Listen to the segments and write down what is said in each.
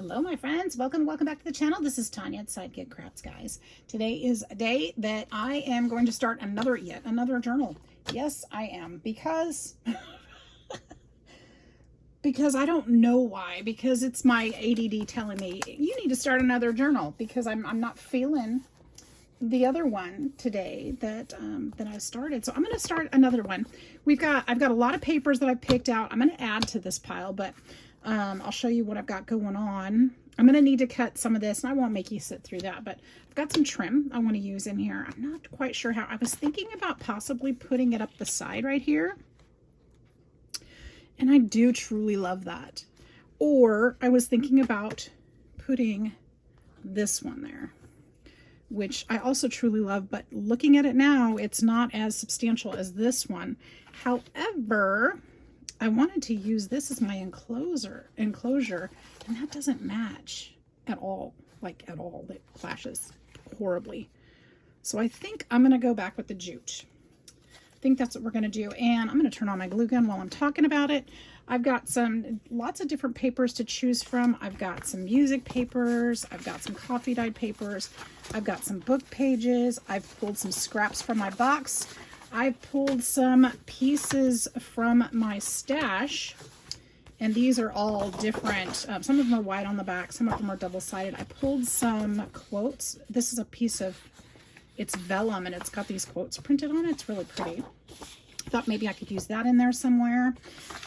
Hello, my friends. Welcome back to the channel. This is Tanya at Sidegigcrafts, guys. Today is a day that I am going to start yet another journal. Yes, I am, because I don't know why. Because it's my ADD telling me you need to start another journal, because I'm not feeling the other one today that I started. So I'm going to start another one. I've got a lot of papers that I picked out. I'm going to add to this pile, but I'll show you what I've got going on. I'm going to need to cut some of this, and I won't make you sit through that, but I've got some trim I want to use in here. I'm not quite sure how. I was thinking about possibly putting it up the side right here, and I do truly love that. Or I was thinking about putting this one there, which I also truly love, but looking at it now, it's not as substantial as this one. However, I wanted to use this as my enclosure, and that doesn't match at all, like at all. It clashes horribly. So I think I'm going to go back with the jute. I think that's what we're going to do. And I'm going to turn on my glue gun while I'm talking about it. I've got lots of different papers to choose from. I've got some music papers. I've got some coffee dyed papers. I've got some book pages. I've pulled some scraps from my box. I pulled some pieces from my stash, and these are all different. Some of them are white on the back, some of them are double-sided. I pulled some quotes. This is a piece of, it's vellum, and it's got these quotes printed on it. It's really pretty. I thought maybe I could use that in there somewhere.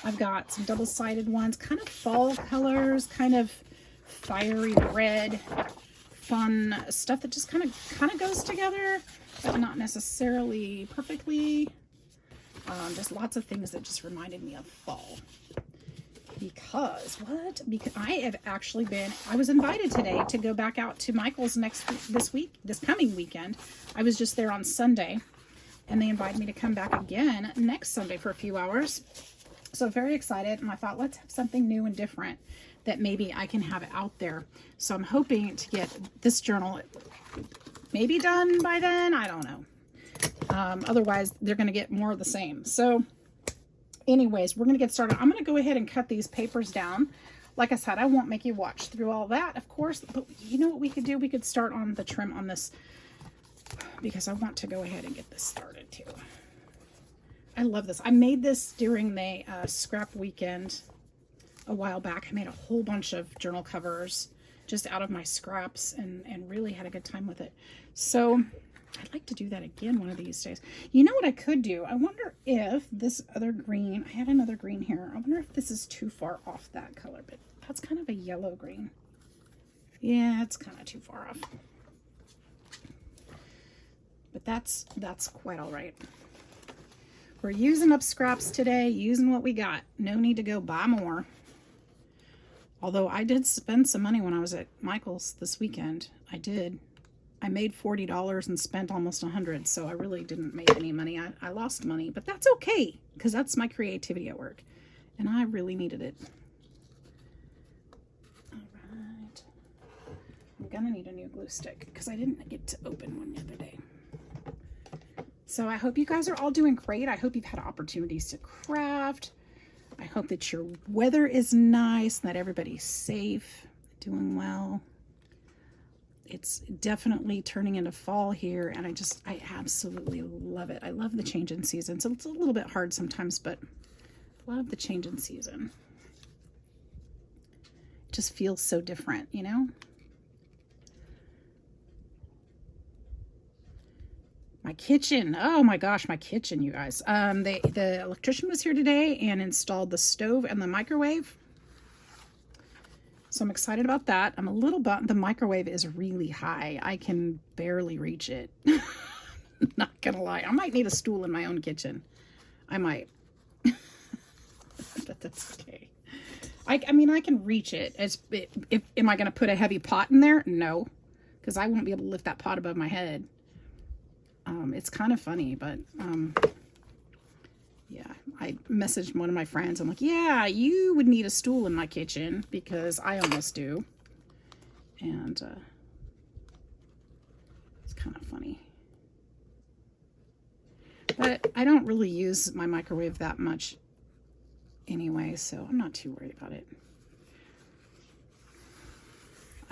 I've got some double-sided ones, kind of fall colors, kind of fiery red, fun stuff that just kind of goes together, but not necessarily perfectly. Just lots of things that just reminded me of fall. Because I was invited today to go back out to Michael's this coming weekend. I was just there on Sunday, and they invited me to come back again next Sunday for a few hours. So very excited, and I thought, let's have something new and different that maybe I can have out there. So I'm hoping to get this journal maybe done by then. I don't know. Otherwise, they're going to get more of the same. So anyways, we're going to get started. I'm going to go ahead and cut these papers down. Like I said, I won't make you watch through all that, of course. But you know what we could do? We could start on the trim on this, because I want to go ahead and get this started too. I love this. I made this during the scrap weekend a while back. I made a whole bunch of journal covers just out of my scraps, and really had a good time with it. So I'd like to do that again one of these days. You know what I could do? I wonder if this other green, I have another green here. I wonder if this is too far off that color, but that's kind of a yellow green. Yeah, it's kind of too far off. But that's quite all right. We're using up scraps today, using what we got. No need to go buy more. Although I did spend some money when I was at Michael's this weekend. I did. I made $40 and spent almost $100, so I really didn't make any money. I lost money, but that's okay, because that's my creativity at work, and I really needed it. All right. I'm gonna need a new glue stick, because I didn't get to open one the other day. So I hope you guys are all doing great. I hope you've had opportunities to craft. I hope that your weather is nice and that everybody's safe, doing well. It's definitely turning into fall here, and I absolutely love it. I love the change in season. So it's a little bit hard sometimes, but love the change in season. It just feels so different, you know? My kitchen, oh my gosh, my kitchen, you guys. The electrician was here today and installed the stove and the microwave. So I'm excited about that. I'm a little bummed. The microwave is really high. I can barely reach it. Not gonna lie. I might need a stool in my own kitchen. I might. But that's okay. I mean, I can reach it. Am I gonna put a heavy pot in there? No, because I won't be able to lift that pot above my head. It's kind of funny, but yeah, I messaged one of my friends. I'm like, yeah, you would need a stool in my kitchen, because I almost do. And it's kind of funny. But I don't really use my microwave that much anyway, so I'm not too worried about it.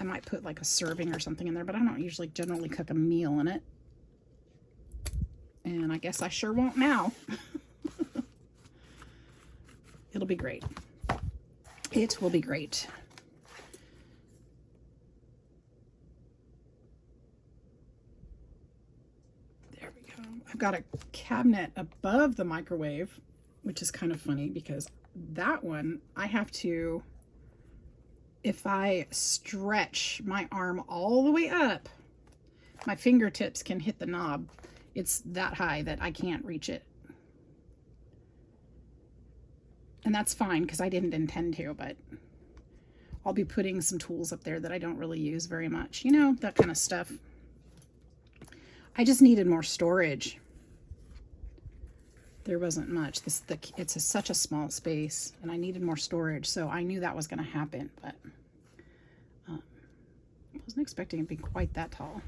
I might put like a serving or something in there, but I don't usually generally cook a meal in it. And I guess I sure won't now. It'll be great. It will be great. There we go. I've got a cabinet above the microwave, which is kind of funny because that one I have to, if I stretch my arm all the way up, my fingertips can hit the knob. It's that high that I can't reach it. And that's fine because I didn't intend to, but I'll be putting some tools up there that I don't really use very much. You know, that kind of stuff. I just needed more storage. There wasn't much. It's such a small space, and I needed more storage, so I knew that was going to happen, but I wasn't expecting it to be quite that tall.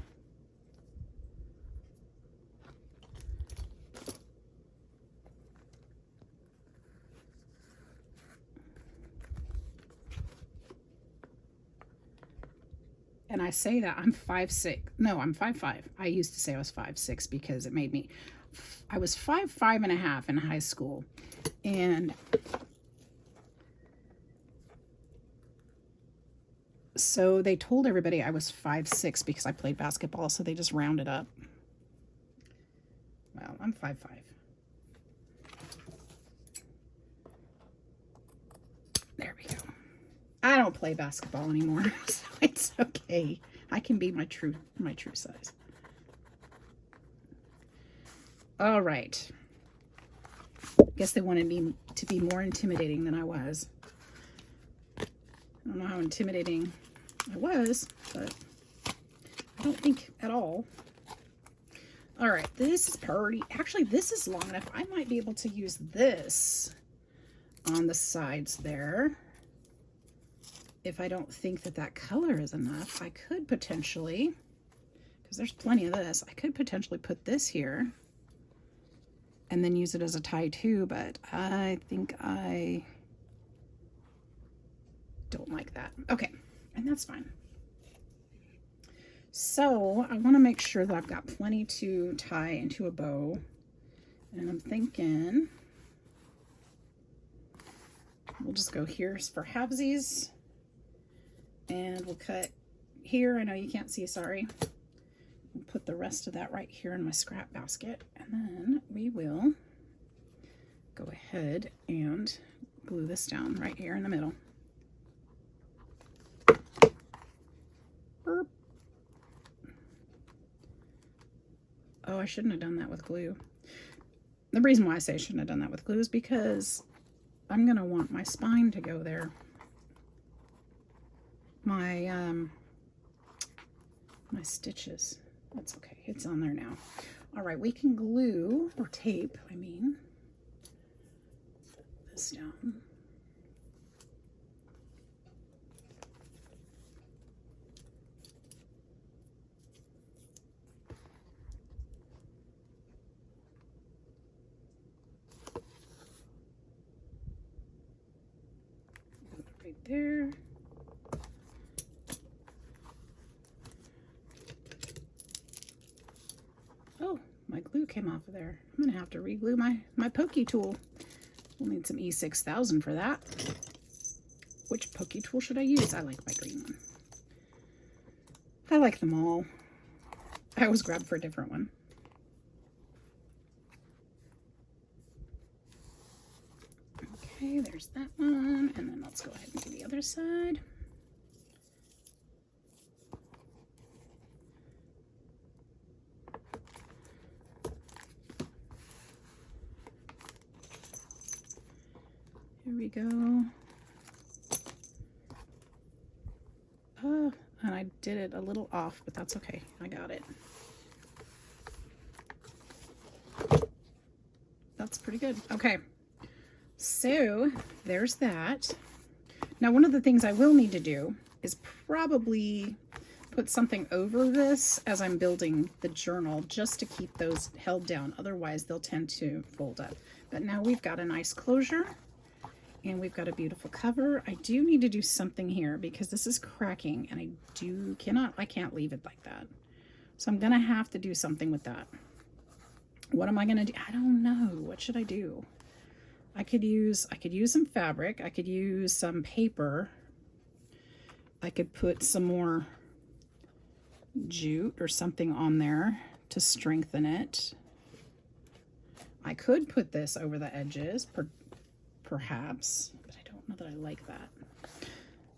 And I say that I'm 5'6". No, I'm 5'5". I used to say I was 5'6" because it made me, I was 5'5.5" in high school. And so they told everybody I was 5'6" because I played basketball. So they just rounded up. Well, I'm 5'5". There we go. I don't play basketball anymore, so it's okay. I can be my true size. All right. Guess they wanted me to be more intimidating than I was. I don't know how intimidating I was, but I don't think at all. All right, this is pretty. Actually, this is long enough. I might be able to use this on the sides there. If I don't think that that color is enough, I could potentially, because there's plenty of this, I could potentially put this here and then use it as a tie too, but I think I don't like that. Okay, and that's fine. So I want to make sure that I've got plenty to tie into a bow, and I'm thinking we'll just go here for halvesies. And we'll cut here. I know you can't see, sorry. We'll put the rest of that right here in my scrap basket. And then we will go ahead and glue this down right here in the middle. Burp. Oh, I shouldn't have done that with glue. The reason why I say I shouldn't have done that with glue is because I'm going to want my spine to go there. My stitches. That's okay. It's on there now. All right, we can glue, or tape, I mean, this down. Right there. Oh, my glue came off of there. I'm going to have to re-glue my pokey tool. We'll need some E6000 for that. Which pokey tool should I use? I like my green one. I like them all. I always grab for a different one. Okay, there's that one. And then let's go ahead and do the other side. Here we go. And I did it a little off, but that's okay. I got it. That's pretty good. Okay. So there's that. Now, one of the things I will need to do is probably put something over this as I'm building the journal, just to keep those held down. Otherwise, they'll tend to fold up. But now we've got a nice closure. And we've got a beautiful cover. I do need to do something here because this is cracking and I can't leave it like that. So I'm gonna have to do something with that. What am I gonna do? I don't know. What should I do? I could use some fabric. I could use some paper. I could put some more jute or something on there to strengthen it. I could put this over the edges, perhaps, but I don't know that I like that.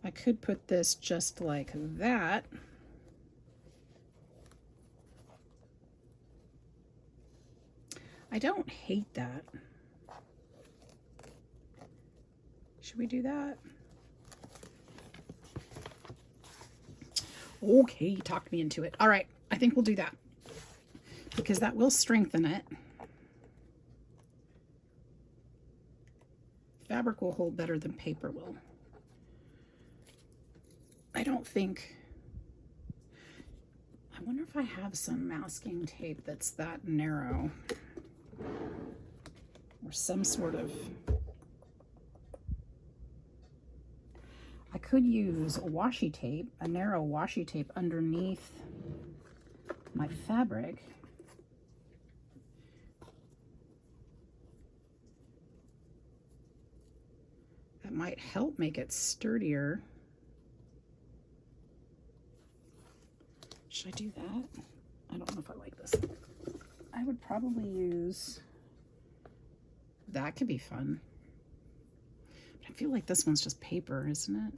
I could put this just like that. I don't hate that. Should we do that? Okay, you talked me into it. All right, I think we'll do that because that will strengthen it. Fabric will hold better than paper will. I wonder if I have some masking tape that's that narrow or some sort of, I could use a washi tape, a narrow washi tape underneath my fabric. That might help make it sturdier. Should I do that? I don't know if I like this. I would probably use, that could be fun. But I feel like this one's just paper, isn't it?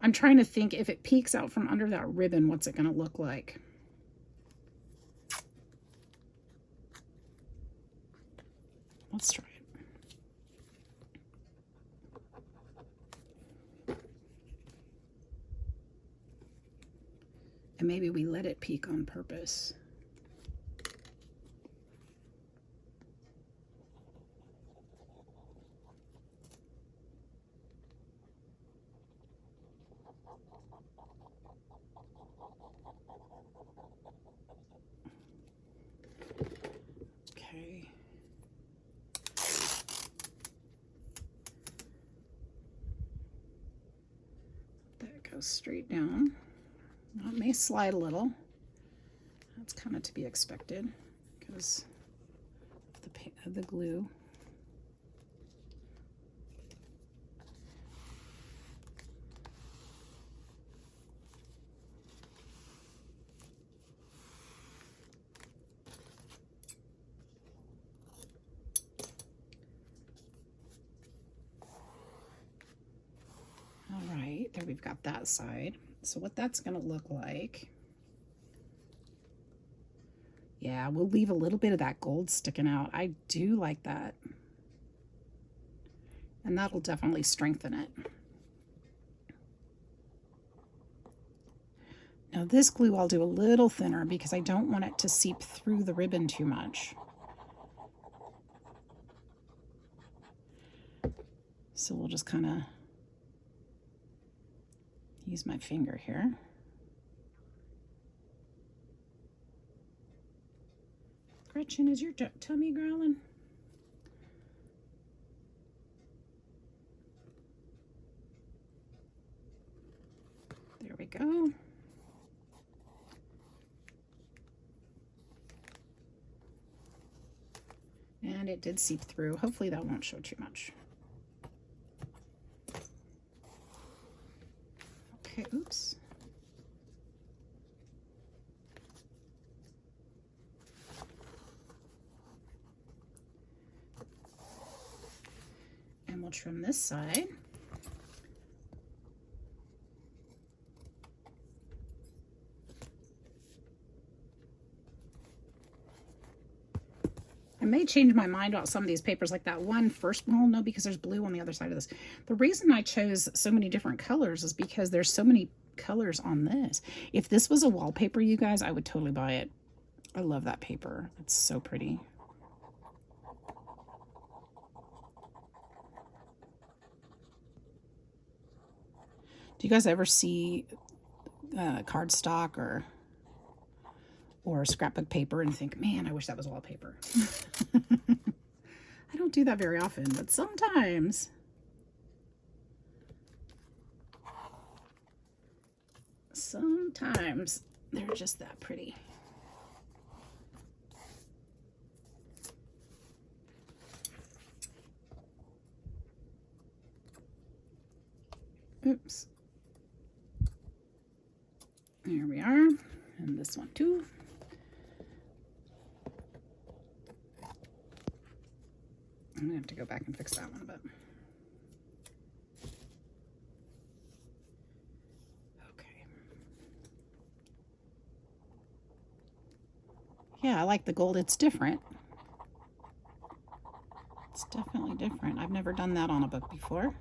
I'm trying to think if it peeks out from under that ribbon, what's it gonna look like? Let's try it. And maybe we let it peek on purpose. Okay. That goes straight down. Well, it may slide a little. That's kind of to be expected because of the glue. All right, there we've got that side. So what that's going to look like, yeah, we'll leave a little bit of that gold sticking out. I do like that. And that'll definitely strengthen it. Now this glue I'll do a little thinner because I don't want it to seep through the ribbon too much. So we'll just kind of use my finger here. Gretchen, is your tummy growling? There we go. And it did seep through. Hopefully that won't show too much. Okay, oops. And we'll trim this side. I may change my mind about some of these papers, like that one first. Well, no, because there's blue on the other side of this. The reason I chose so many different colors is because there's so many colors on this. If this was a wallpaper, you guys, I would totally buy it. I love that paper. It's so pretty. Do you guys ever see cardstock or scrapbook paper and think, man, I wish that was wallpaper? I don't do that very often, but sometimes. Sometimes they're just that pretty. Oops. There we are. And this one too. I'm gonna have to go back and fix that one, but okay. Yeah, I like the gold. It's different. It's definitely different. I've never done that on a book before.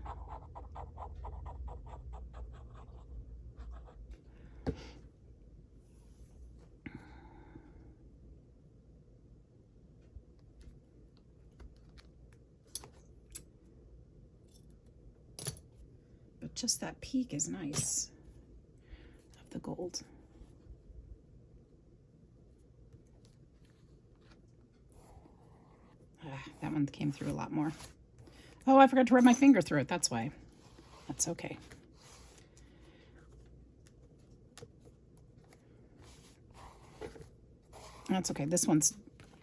But just that peak is nice of the gold. That one came through a lot more. Oh, I forgot to rub my finger through it. That's why. That's okay. That's okay. This one's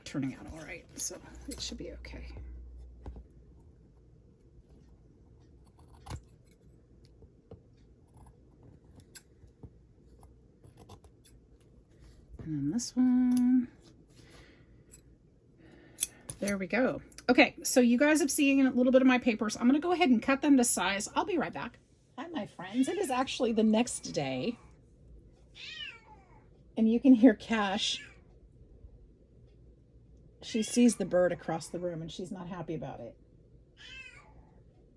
turning out all right, so it should be okay. And then this one. There we go. Okay, so you guys have seen a little bit of my papers. I'm going to go ahead and cut them to size. I'll be right back. Hi, my friends. It is actually the next day. And you can hear Cash. She sees the bird across the room and she's not happy about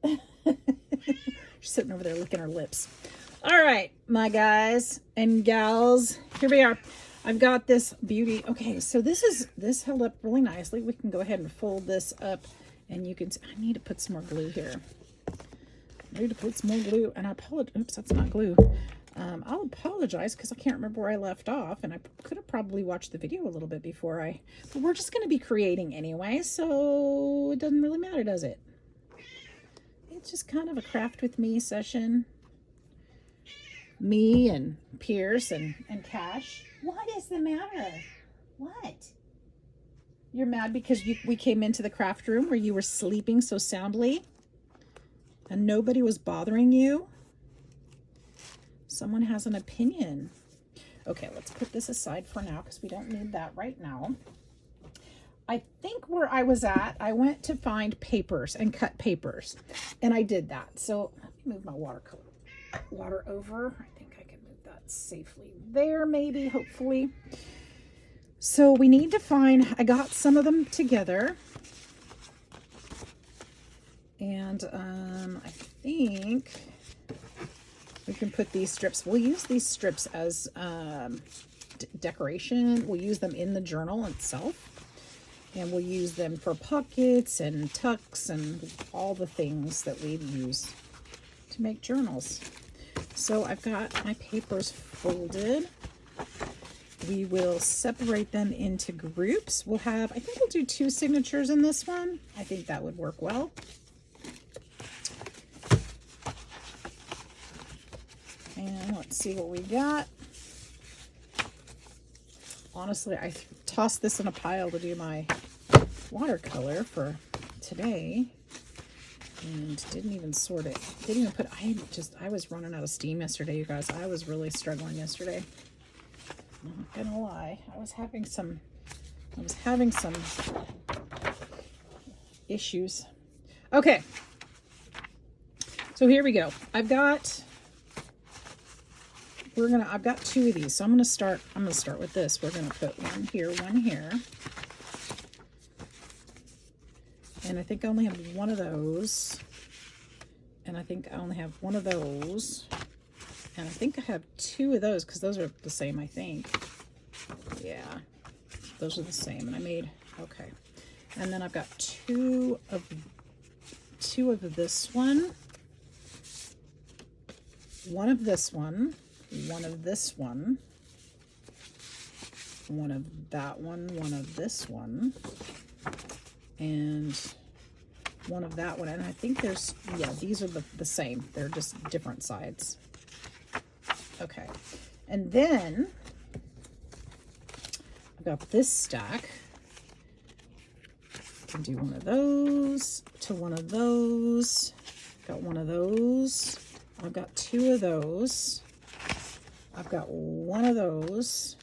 it. She's sitting over there licking her lips. All right, my guys and gals, here we are. I've got this beauty. Okay, so this held up really nicely. We can go ahead and fold this up and you can see, I need to put some more glue here. I need to put some more glue, and I apologize. Oops, that's not glue. I'll apologize because I can't remember where I left off, and I could have probably watched the video a little bit before but we're just going to be creating anyway, so it doesn't really matter, does it? It's just kind of a craft with me session. Me and Pierce and Cash. What is the matter? What? You're mad because we came into the craft room where you were sleeping so soundly and nobody was bothering you? Someone has an opinion. Okay, let's put this aside for now because we don't need that right now. I think where I was at, I went to find papers and cut papers, and I did that. So let me move my water over. I think I can move that safely there, maybe, hopefully. So we need to find, I got some of them together, and I think we can put these strips. We'll use these strips as decoration. We'll use them in the journal itself. And we'll use them for pockets and tucks and all the things that we use to make journals. So I've got my papers folded. We will separate them into groups. We'll have, I think we'll do 2 signatures in this one. I think that would work well. And let's see what we got. Honestly, I tossed this in a pile to do my watercolor for today and didn't even sort it. Didn't even put, I was running out of steam yesterday, you guys. I was really struggling yesterday. I'm not gonna lie. I was having some issues. Okay. So here we go. I've got 2 of these, so I'm gonna start with this. We're gonna put one here, and I think I only have one of those, and I think I only have one of those, and I think I have 2 of those because those are the same, I think. Yeah, those are the same, and I made, okay. And then I've got 2 of this one, one of this one, one of this one, one of that one of this one, and one of that one. And I think there's, yeah, these are the same. They're just different sides. Okay. And then I've got this stack. I can do one of those to one of those. Got one of those. I've got two of those. I've got one of those.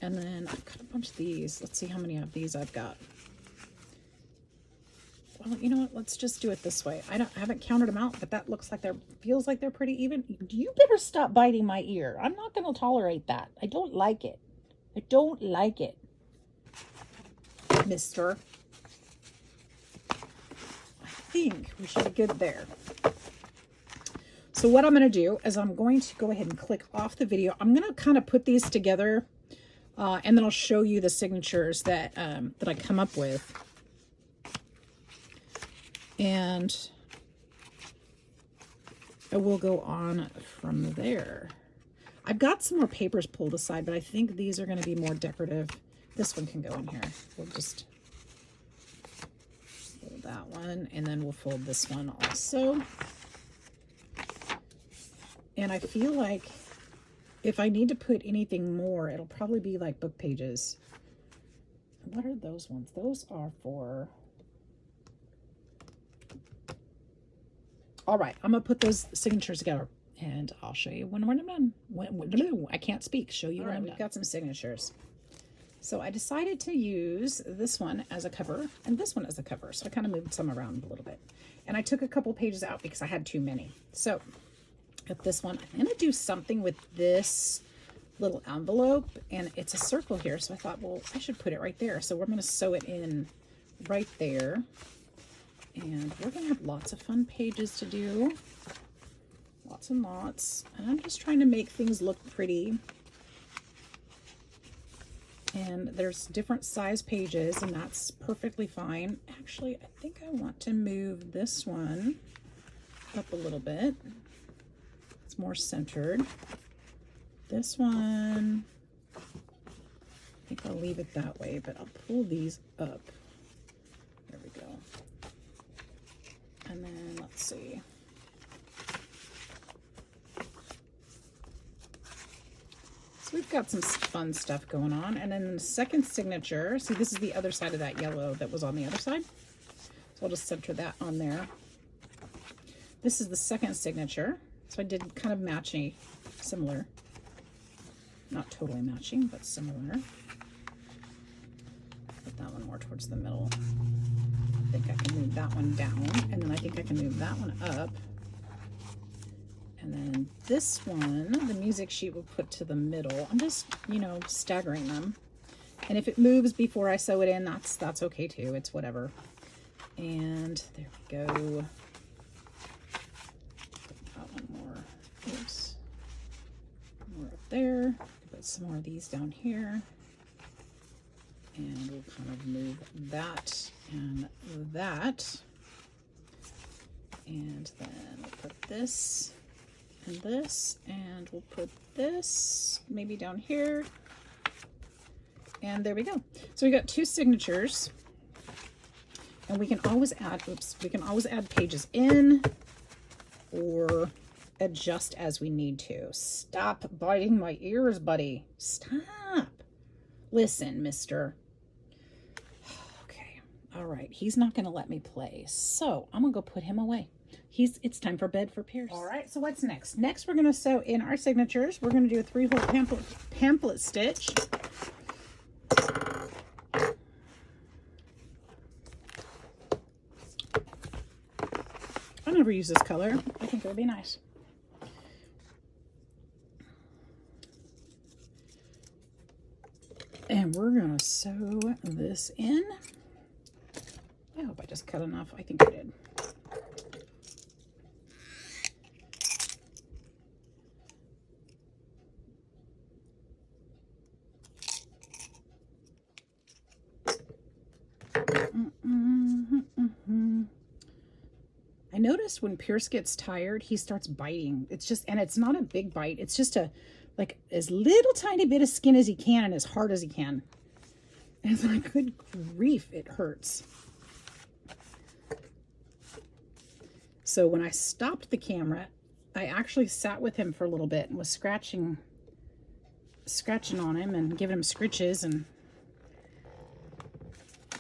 And then I've got a bunch of these. Let's see how many of these I've got. Well, you know what? Let's just do it this way. I haven't counted them out, but that looks like feels like they're pretty even. You better stop biting my ear. I'm not going to tolerate that. I don't like it. I don't like it, mister. I think we should be good there. So what I'm going to do is I'm going to go ahead and click off the video. I'm going to kind of put these together, and then I'll show you the signatures that that I come up with. And I will go on from there. I've got some more papers pulled aside, but I think these are going to be more decorative. This one can go in here. We'll just fold that one, and then we'll fold this one also. And I feel like if I need to put anything more, it'll probably be like book pages. What are those ones? Those are for... All right, I'm going to put those signatures together, and I'll show you when I'm done. I can't speak. Show you when I'm done. We've got some signatures. So I decided to use this one as a cover and this one as a cover. So I kind of moved some around a little bit. And I took a couple pages out because I had too many. So with this one, I'm going to do something with this little envelope. And it's a circle here. So I thought, well, I should put it right there. So we're going to sew it in right there. And we're going to have lots of fun pages to do. Lots and lots. And I'm just trying to make things look pretty. And there's different size pages, and that's perfectly fine. Actually, I think I want to move this one up a little bit. It's more centered. This one, I think I'll leave it that way, but I'll pull these up. There we go. And then let's see. So we've got some fun stuff going on. And then the second signature, see, this is the other side of that yellow that was on the other side. So I'll just center that on there. This is the second signature. So I did kind of matching, similar. Not totally matching, but similar. Put that one more towards the middle. I think I can move that one down, and then I think I can move that one up. And then this one, the music sheet will put to the middle. I'm just, you know, staggering them. And if it moves before I sew it in, that's okay too. It's whatever. And there we go. Put one more. Oops. More up there. Put some more of these down here. And we'll kind of move that and that. And then we'll put this and this, and we'll put this maybe down here. And there we go. So we got two signatures. And we can always add, we can always add pages in or adjust as we need to. Stop biting my ears, buddy. Stop. Listen, mister. All right, he's not going to let me play, so I'm going to go put him away. It's time for bed for Pierce. All right, so what's next? Next, we're going to sew in our signatures. We're going to do a 3-hole pamphlet stitch. I never use this color. I think it would be nice. And we're going to sew this in. I hope I just cut enough. I think I did. I noticed when Pierce gets tired, he starts biting. It's just, and it's not a big bite. It's just a, like, as little tiny bit of skin as he can and as hard as he can. And it's like, good grief, it hurts. So when I stopped the camera, I actually sat with him for a little bit and was scratching on him and giving him scritches and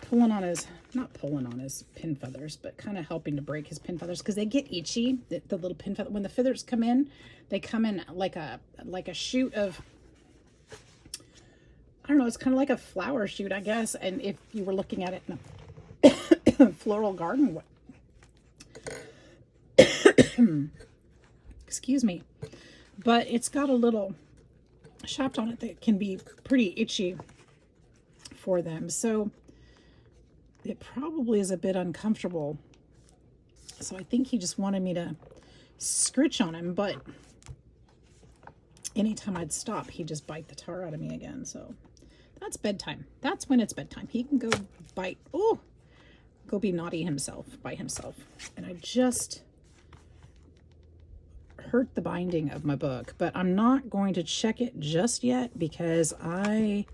pulling on his, not pulling on his pin feathers, but kind of helping to break his pin feathers because they get itchy. The little pin feather, when the feathers come in, they come in like a shoot of, I don't know, it's kind of like a flower shoot, I guess. And if you were looking at it in a floral garden, excuse me, but it's got a little shaft on it that can be pretty itchy for them. So it probably is a bit uncomfortable. So I think he just wanted me to scritch on him, but anytime I'd stop, he'd just bite the tar out of me again. So that's bedtime. That's when it's bedtime. He can go bite. Oh, go be naughty himself by himself. And I just hurt the binding of my book, but I'm not going to check it just yet because I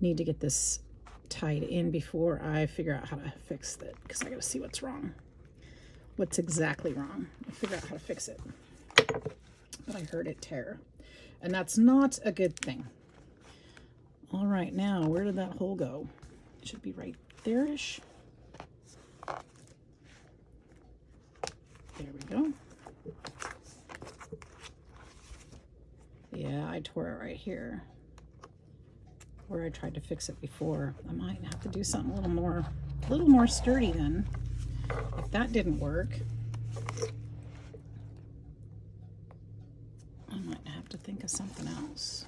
need to get this tied in before I figure out how to fix it, because I got to see what's wrong. What's exactly wrong. I'll figure out how to fix it. But I heard it tear, and that's not a good thing. All right, now where did that hole go? It should be right there-ish. There we go. Yeah, I tore it right here where I tried to fix it before. I might have to do something a little more sturdy then. If that didn't work, I might have to think of something else.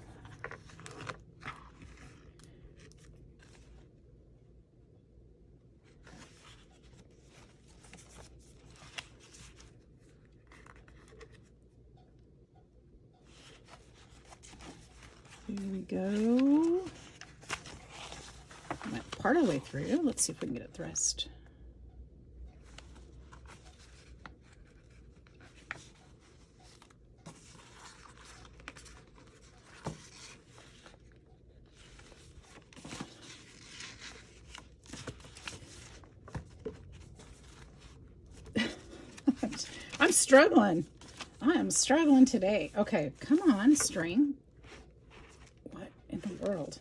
Here we go. I went part of the way through. Let's see if we can get it threaded. I'm struggling. I am struggling today. Okay, come on, string. What in the world?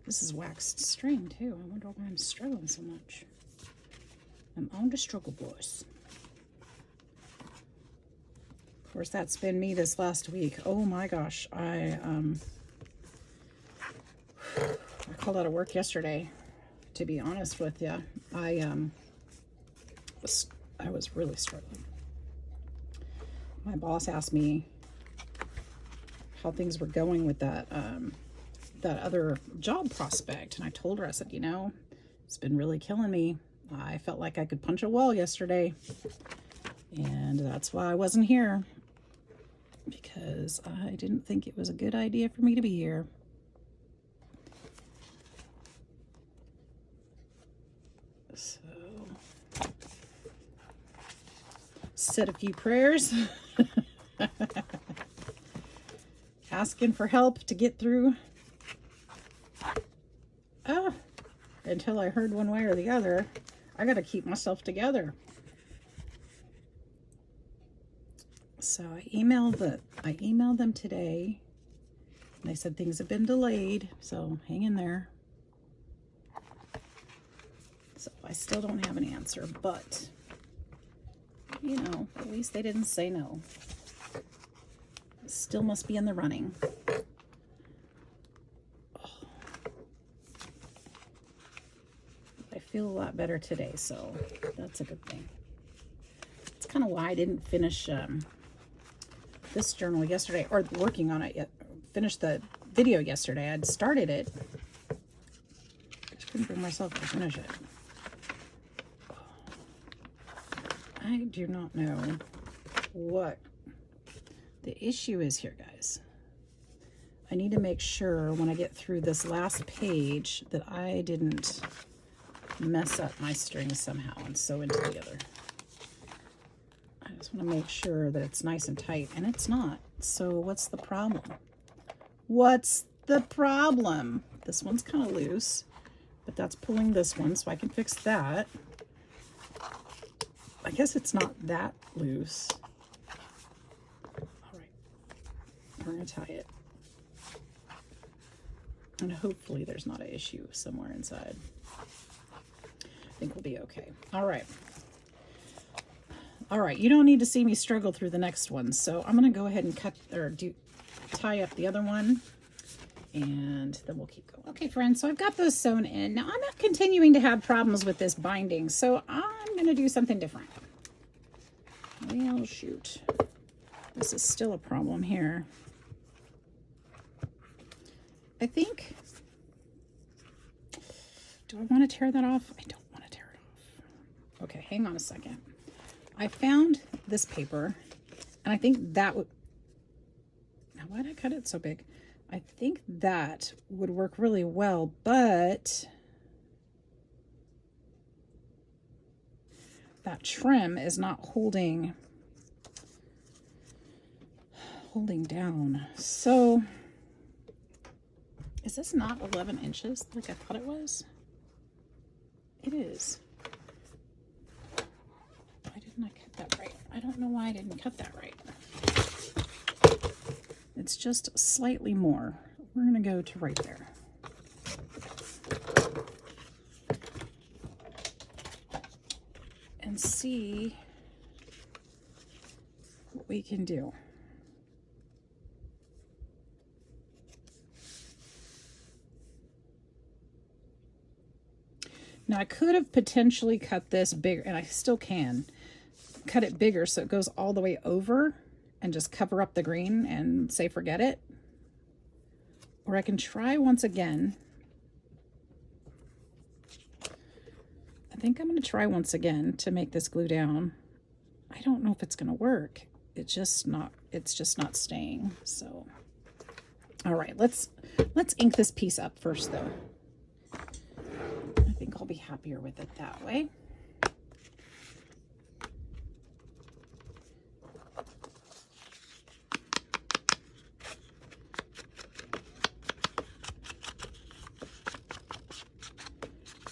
This is waxed string too. I wonder why I'm struggling so much. I'm on the struggle, boys. Of course, that's been me this last week. Oh my gosh, I called out of work yesterday. To be honest with you, I was really struggling. My boss asked me how things were going with that other job prospect, and I told her, I said, you know, it's been really killing me. I felt like I could punch a wall yesterday, and that's why I wasn't here, because I didn't think it was a good idea for me to be here. So, said a few prayers, asking for help to get through. Until I heard one way or the other. I got to keep myself together. So I emailed them today. And they said things have been delayed, so hang in there. So I still don't have an answer, but you know, at least they didn't say no. Still must be in the running. I feel a lot better today, so that's a good thing. It's kind of why I didn't finish this journal yesterday, or working on it yet. Finished the video yesterday. I'd started it. Just couldn't bring myself to finish it. I do not know what the issue is here, guys. I need to make sure when I get through this last page that I didn't mess up my string somehow and sew into the other. I just want to make sure that it's nice and tight, and it's not. So what's the problem? What's the problem? This one's kind of loose, but that's pulling this one, so I can fix that. I guess it's not that loose. All right, we're gonna tie it. And hopefully there's not an issue somewhere inside. I think we'll be okay. All right. All right, you don't need to see me struggle through the next one. So I'm gonna go ahead and tie up the other one, and then we'll keep going. Okay, friends, so I've got those sewn in. Now I'm not continuing to have problems with this binding, so I'm gonna do something different. Well, shoot. This is still a problem here. I think, do I want to tear that off? I don't want to tear it off. Okay, hang on a second. I found this paper, and I think that would, now why did I cut it so big? I think that would work really well, but that trim is not holding down. So is this not 11 inches like I thought it was? It is. Why didn't I cut that right? I don't know why I didn't cut that right. It's just slightly more. We're gonna go to right there. And see what we can do. Now I could have potentially cut this bigger, and I still can cut it bigger so it goes all the way over and just cover up the green and say forget it. Or I can try once again. I think I'm going to try once again to make this glue down. I don't know if it's going to work. It's just not staying. So, all right, let's ink this piece up first though. I think I'll be happier with it that way.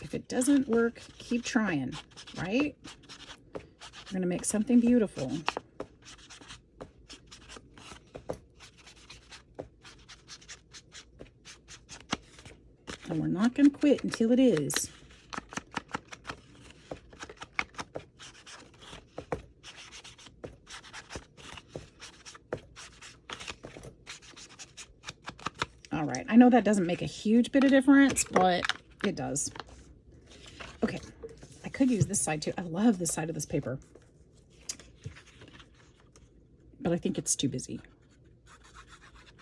If it doesn't work, keep trying, right? We're going to make something beautiful. And we're not going to quit until it is. All right, I know that doesn't make a huge bit of difference, but it does. Okay, I could use this side too. I love this side of this paper, but I think it's too busy.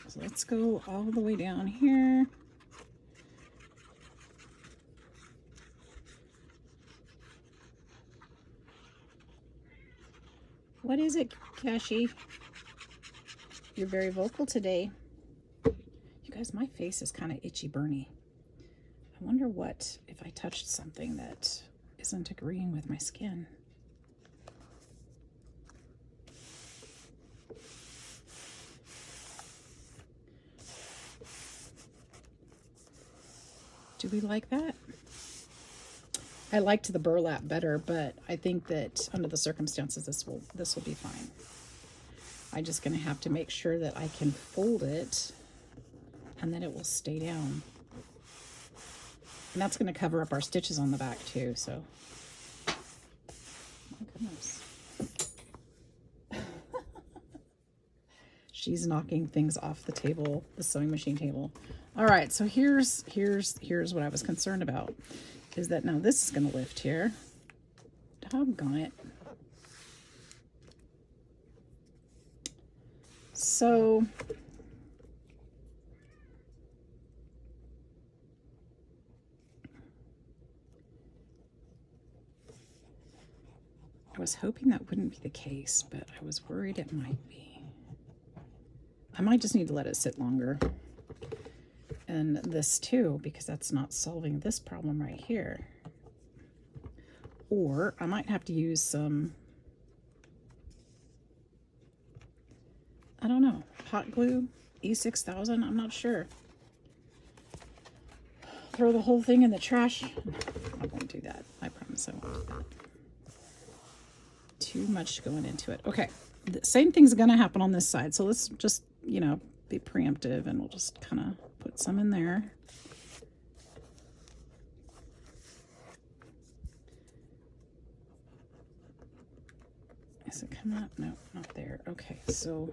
So let's go all the way down here. What is it, Cashy? You're very vocal today. You guys, my face is kind of itchy burny. I wonder what if I touched something that isn't agreeing with my skin. Do we like that? I liked the burlap better, but I think that under the circumstances, this will be fine. I'm just going to have to make sure that I can fold it and then it will stay down. And that's going to cover up our stitches on the back too, so. My goodness. She's knocking things off the table, the sewing machine table. All right, so here's what I was concerned about, is that now this is going to lift here. Doggone it. So I was hoping that wouldn't be the case, but I was worried it might be. I might just need to let it sit longer. And this too, because that's not solving this problem right here. Or I might have to use some, I don't know, hot glue, E6000, I'm not sure. Throw the whole thing in the trash. I won't do that. I promise I won't do that. too much going into it. Okay, the same thing's going to happen on this side. So let's just, you know, be preemptive, and we'll just kind of put some in there. Is it coming up? No, not there. Okay, so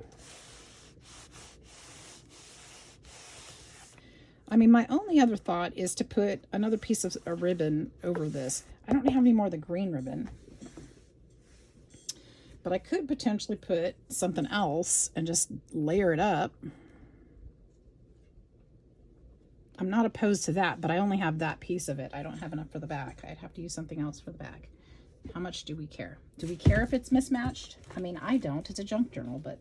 I mean, my only other thought is to put another piece of a ribbon over this. I don't have any more of the green ribbon, but I could potentially put something else and just layer it up. I'm not opposed to that, but I only have that piece of it. I don't have enough for the back. I'd have to use something else for the back. How much do we care? Do we care if it's mismatched? I mean, I don't. It's a junk journal, but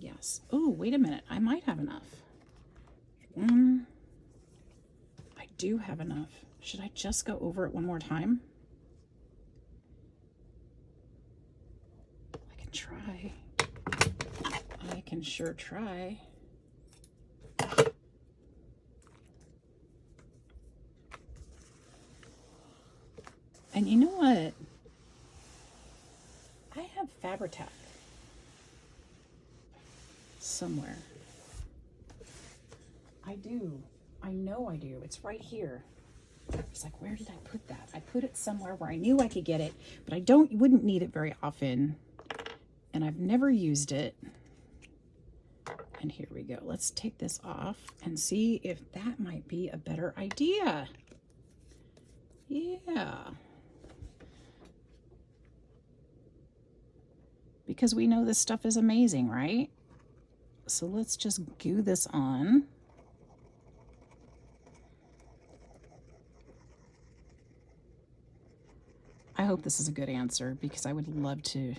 yes. Oh, wait a minute. I might have enough. I do have enough. Should I just go over it one more time? I can try. I can sure try. And you know what? I have Fabri-Tac somewhere. I do. I know I do. It's right here. It's like, where did I put that? I put it somewhere where I knew I could get it, but I wouldn't need it very often. And I've never used it. And here we go. Let's take this off and see if that might be a better idea. Yeah. Because we know this stuff is amazing, right? So let's just glue this on. I hope this is a good answer, because I would love to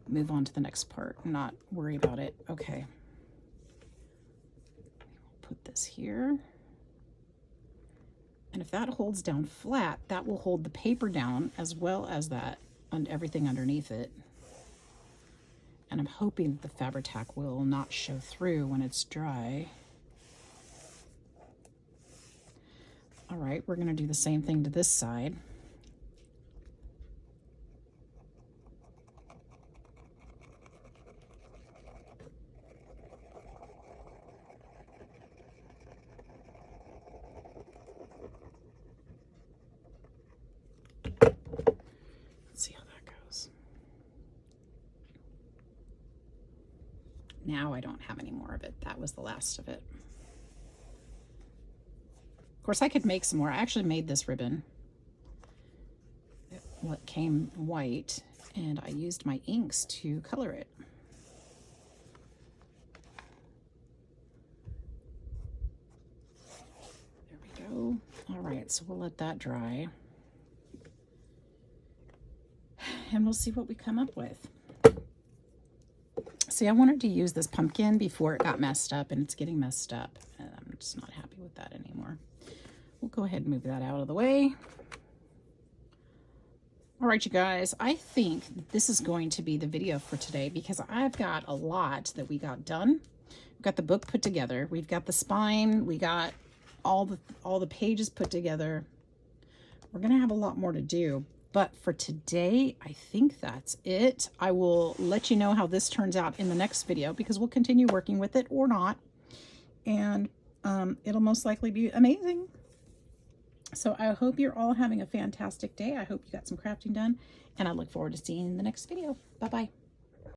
move on to the next part, not worry about it. Okay. Put this here. And if that holds down flat, that will hold the paper down as well as that and everything underneath it. And I'm hoping that the Fabri-Tac will not show through when it's dry. All right, we're going to do the same thing to this side. Let's see how that goes. Now I don't have any more of it. That was the last of it. Of course, I could make some more. I actually made this ribbon. It came white, and I used my inks to color it. There we go. All right, so we'll let that dry. And we'll see what we come up with. See, I wanted to use this pumpkin before it got messed up, and it's getting messed up. And I'm just not happy with that anymore. We'll go ahead and move that out of the way. All right, you guys, I think this is going to be the video for today, because I've got a lot that we got done. We've got the book put together. We've got the spine. We got all the pages put together. We're going to have a lot more to do. But for today, I think that's it. I will let you know how this turns out in the next video, because we'll continue working with it or not. And it'll most likely be amazing. So I hope you're all having a fantastic day. I hope you got some crafting done. And I look forward to seeing you in the next video. Bye-bye.